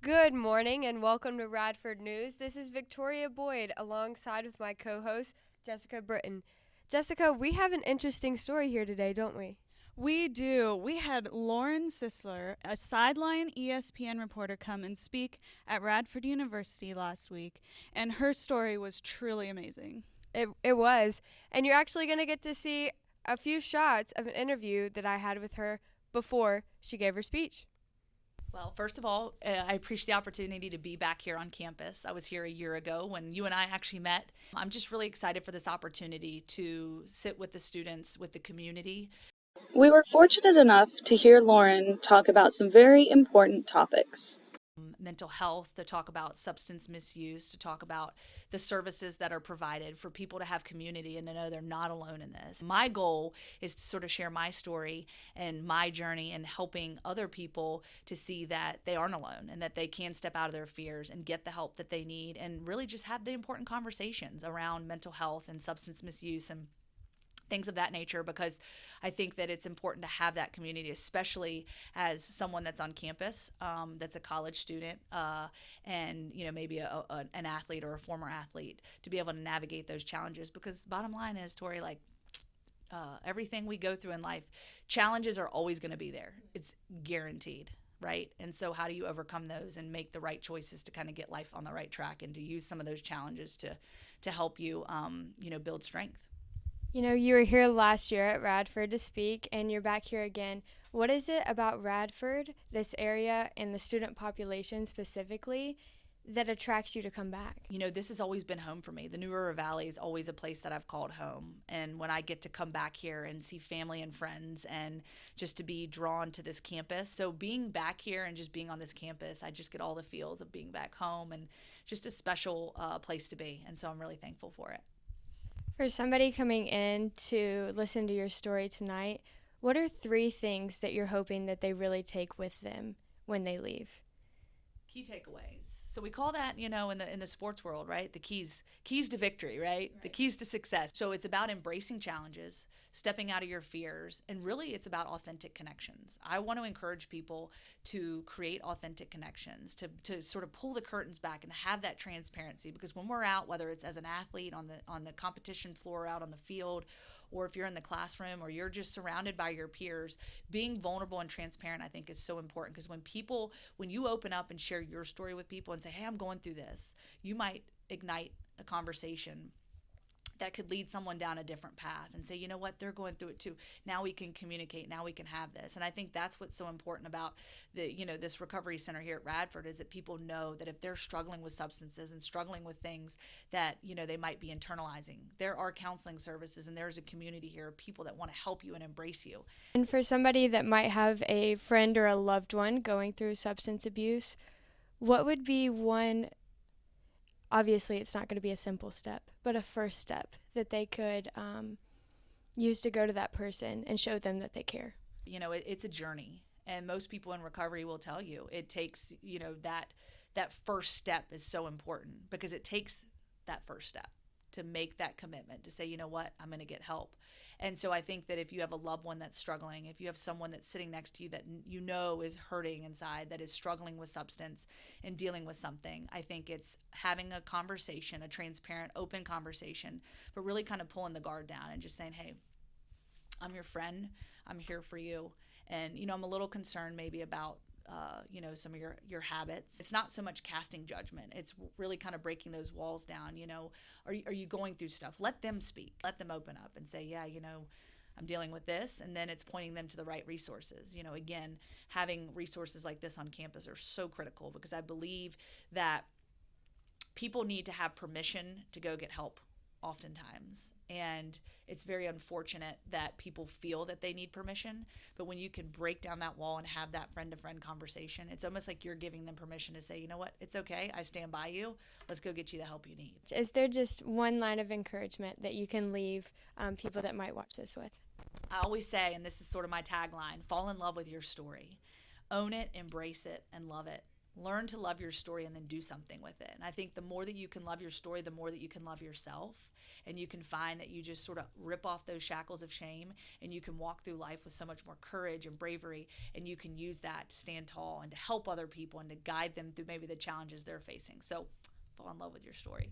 Good morning and welcome to Radford News. This is Victoria Boyd alongside with my co-host Jessica Britton. Jessica, we have an interesting story here today, don't we? We do. We had Lauren Sisler, a sideline ESPN reporter, come and speak at Radford University last week, and her story was truly amazing. It was. And you're actually going to get to see a few shots of an interview that I had with her before she gave her speech. Well, first of all, I appreciate the opportunity to be back here on campus. I was here a year ago when you and I actually met. I'm just really excited for this opportunity to sit with the students, with the community. We were fortunate enough to hear Lauren talk about some very important topics. Mental health, to talk about substance misuse, to talk about the services that are provided for people to have community and to know they're not alone in this. My goal is to sort of share my story and my journey and helping other people to see that they aren't alone and that they can step out of their fears and get the help that they need and really just have the important conversations around mental health and substance misuse and things of that nature, because I think that it's important to have that community, especially as someone that's on campus, that's a college student, and maybe an athlete or a former athlete, to be able to navigate those challenges. Because bottom line is, Tori, everything we go through in life, challenges are always going to be there. It's guaranteed. Right. And so how do you overcome those and make the right choices to kind of get life on the right track and to use some of those challenges to help you, build strength? You know, you were here last year at Radford to speak, and you're back here again. What is it about Radford, this area, and the student population specifically, that attracts you to come back? This has always been home for me. The New River Valley is always a place that I've called home. And when I get to come back here and see family and friends and just to be drawn to this campus. So being back here and just being on this campus, I just get all the feels of being back home and just a special place to be. And so I'm really thankful for it. For somebody coming in to listen to your story tonight, what are 3 things that you're hoping that they really take with them when they leave? Key takeaways. So we call that, in the sports world, right? The keys to victory, right? The keys to success. So it's about embracing challenges, stepping out of your fears, and really it's about authentic connections. I want to encourage people to create authentic connections, to sort of pull the curtains back and have that transparency, because when we're out, whether it's as an athlete on the competition floor, out on the field, or if you're in the classroom or you're just surrounded by your peers, being vulnerable and transparent, I think, is so important. Because when you open up and share your story with people and say, hey, I'm going through this, you might ignite a conversation that could lead someone down a different path and say, you know what, they're going through it too. Now we can communicate. Now we can have this. And I think that's what's so important about this recovery center here at Radford, is that people know that if they're struggling with substances and struggling with things that, they might be internalizing, there are counseling services and there's a community here of people that want to help you and embrace you. And for somebody that might have a friend or a loved one going through substance abuse, what would be one, obviously it's not going to be a simple step, but a first step that they could use to go to that person and show them that they care? It's a journey, and most people in recovery will tell you it takes, that first step is so important, because it takes that first step to make that commitment to say, you know what, I'm going to get help. And so I think that if you have a loved one that's struggling, if you have someone that's sitting next to you that is hurting inside, that is struggling with substance and dealing with something, I think it's having a conversation, a transparent, open conversation, but really kind of pulling the guard down and just saying, hey, I'm your friend, I'm here for you. And, I'm a little concerned maybe about some of your habits. It's not so much casting judgment. It's really kind of breaking those walls down. Are you going through stuff? Let them speak. Let them open up and say, yeah, I'm dealing with this. And then it's pointing them to the right resources. Again, having resources like this on campus are so critical, because I believe that people need to have permission to go get help oftentimes. And it's very unfortunate that people feel that they need permission. But when you can break down that wall and have that friend-to-friend conversation, it's almost like you're giving them permission to say, you know what, it's okay. I stand by you. Let's go get you the help you need. Is there just one line of encouragement that you can leave people that might watch this with? I always say, and this is sort of my tagline, fall in love with your story. Own it, embrace it, and love it. learn to love your story and then do something with it. And I think the more that you can love your story, the more that you can love yourself. And you can find that you just sort of rip off those shackles of shame, and you can walk through life with so much more courage and bravery. And you can use that to stand tall and to help other people and to guide them through maybe the challenges they're facing. So fall in love with your story.